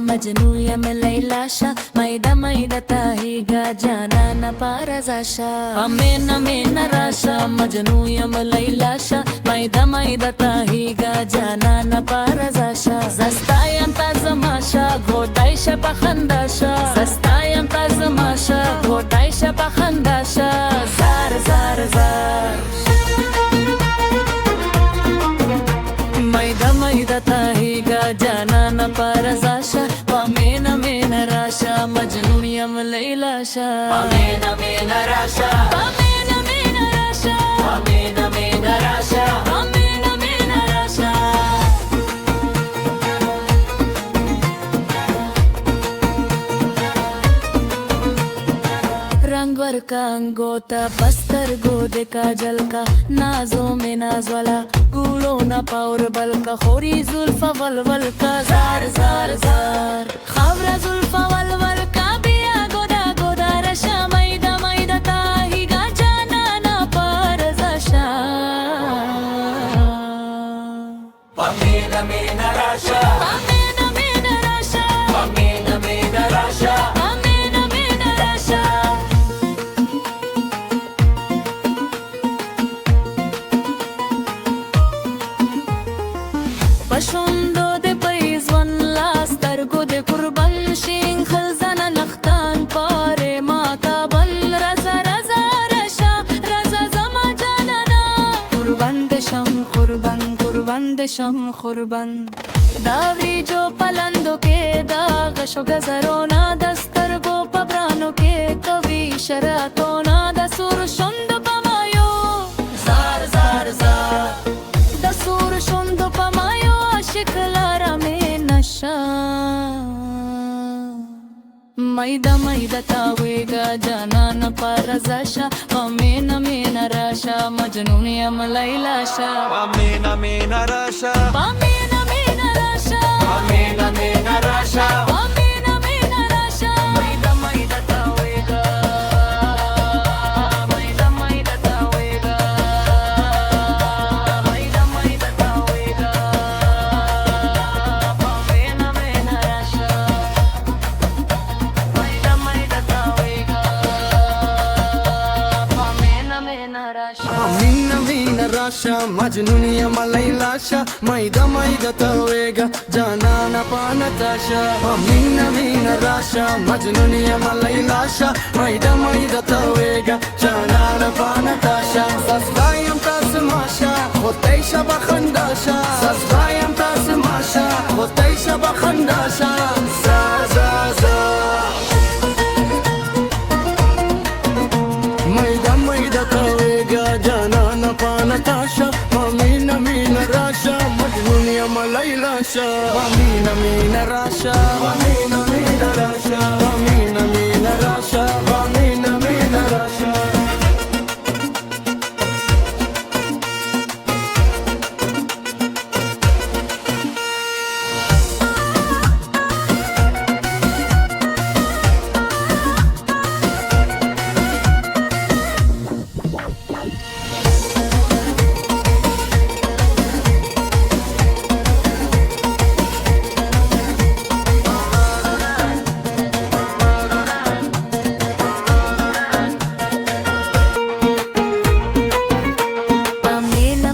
मजनू यम लैलाशा मैदा मैदा ताहिगा जाना न पारजाशा मेन राशा मजनू यम लैलाशा मैदा मैदा ताहिगा जाना न पारजाशा जस्तायम तazmasha घोटायशा पखंदाशा जस्तायम तazmasha घोटायशा पखंदाशा जार जार जार मैदा मैदा ताहिगा जाना न पारजाशा मेन राशा मजनू यम लैलाशा मेन राशा मेन राशा मेन राशा मेन राशा रंगवर का अंगोता बस्तर गोदे का जल का नाजों में नाज वाला कूड़ो न पाउर बल का खोरी जुल्फा वलवल का जार जार जार खावरा जुल्फा वलवल का बिया गोदा गोदा रशा मैदा मैदा ताहिगा जाना न पारजाशा मेन राशा मेन राशा मेन राशा मेन राशा पशुंदो दे पैजवन लास्तर गो दे कुर्बन शिंग खलजाना नख्तान पारे माता बल रजा रजा रशा रजा जमा जानना कुर्बन दे शम कुर्बन दावरी जो पलंदो के दाग शो गजरोना दस्तर गो पब्रानो के कवि शरातो ना दसुर शुंदो पमायो जार जार जार दसुर शुंदो पमायो शिकलारा में नशा मैदा मैदा तावेगा जाना न पारजाशा मेन राशा मजनू यम लैलाशा मेन राशा मेन राशा मेन राशा मेन राशा मैदा मैदा तावेगा मैदा मैदा तावेगा मैदा मैदा तावेगा मेन राशा मैदा मैदा तावेगा मेन राशा मेन राशा मजनू यम लैलाशा मैदा मैदा तावेगा जाना न पानताशा मेन राशा मजनू यम लैलाशा मैदा मैदा तावेगा जाना न पानताशा सस्तायम तazmasha घोटायशा पखंदाशा सस्तायम तazmasha घोटायशा पखंदाशा za za za मैदा मैदा तावेगा जाना न पानताशा मेन राशा मजनू यम लैलाशा मेन राशा मेन राशा मेन राशा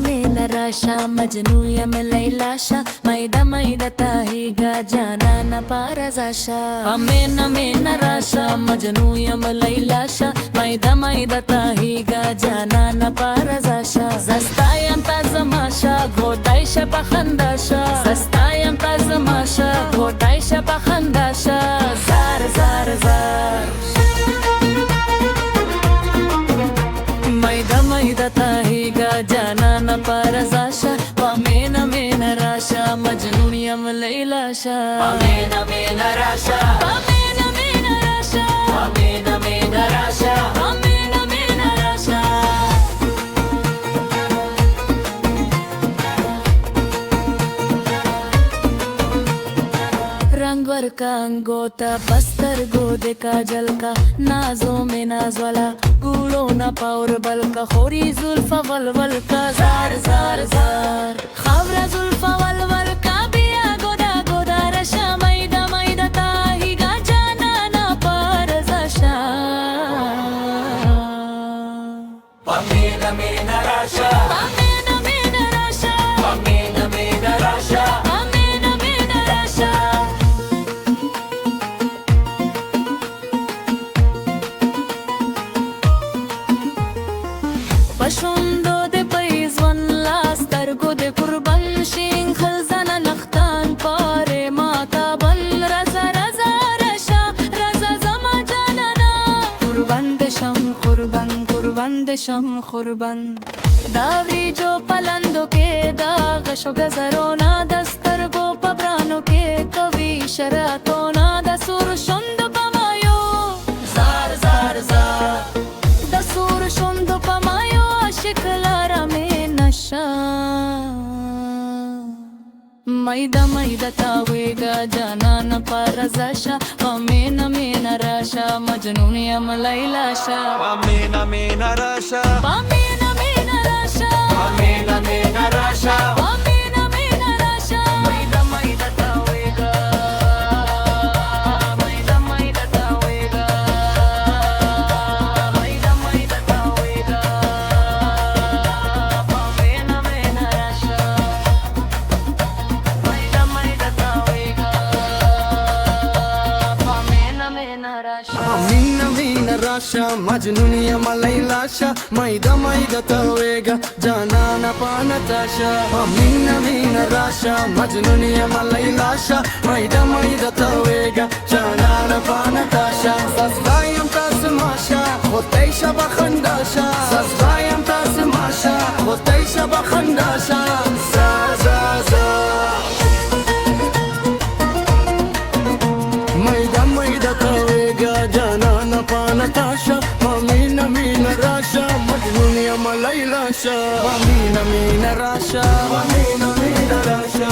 मेन राशा मजनू यम लैलाशा मैदा मैदा ताहिगा जाना न पारजाशा मेन राशा मजनू यम लैलाशा मैदा मैदा ताहिगा जाना न पारजाशा जस्तायम तazmasha घोटायशा पखंदाशा जस्तायम तazmasha घोटायशा पखंदाशा जार जार जार मैदा मैदा ताहिगा जाना न पारजाशा मेन राशा मजनू यम लैलाशा मेन राशा मेन राशा रंग वर का अंगोता बस्तर गोदे का जल का नाजों में नाज वाला कूड़ो ना पाउर बल का खोरी जुल्फा वलवल का जार जार जार खावरा जुल्फा वलवल का बिया गोदा गोदा रशा मैदा मैदा ताही गा जाना ना पार जशा Pamina mina rasha Amena mena rasha Pamina mina rasha Amena mena rasha Pashundo de pais wan lastar go de kurban shin khazana nakhtan pare mata ban raza raza rasha raza zama janana kurban de sham kurban दावरी जो पलंदों के दाग show Gajro ना दस्तर गो पब्रानो के कवि शरातो ना दसूर शुंदो पमायो जार जार जार दसूर शुंदो पमायो शिकलारा में नशा मैदा मैदा तावेगा जाना न परजशा मेना मेना Rasha मजनूनिया मलैलाशा Pamina mina rasha Pamina mina rasha Pamina mina rasha Pamina mina rasha Maida maida tawega Maida maida tawega Maida maida tawega Pamina mina rasha Maida maida tawega Pamina mina rasha Pamina mina rasha Majnunia malailasha Maida maida tawega Jana na panatasha Pamina mina rasha Majnunia malailasha Maida maida tawega Jana na panatasha Sazdayam tasmasha Hoteisha bakhandasha Sazdayam tasmasha Hoteisha bakhandasha Za za za Maida maida tawega Jana na panatasha Pamina mina rasha Majnunia malailasha Pamina mina rasha Pamina mina rasha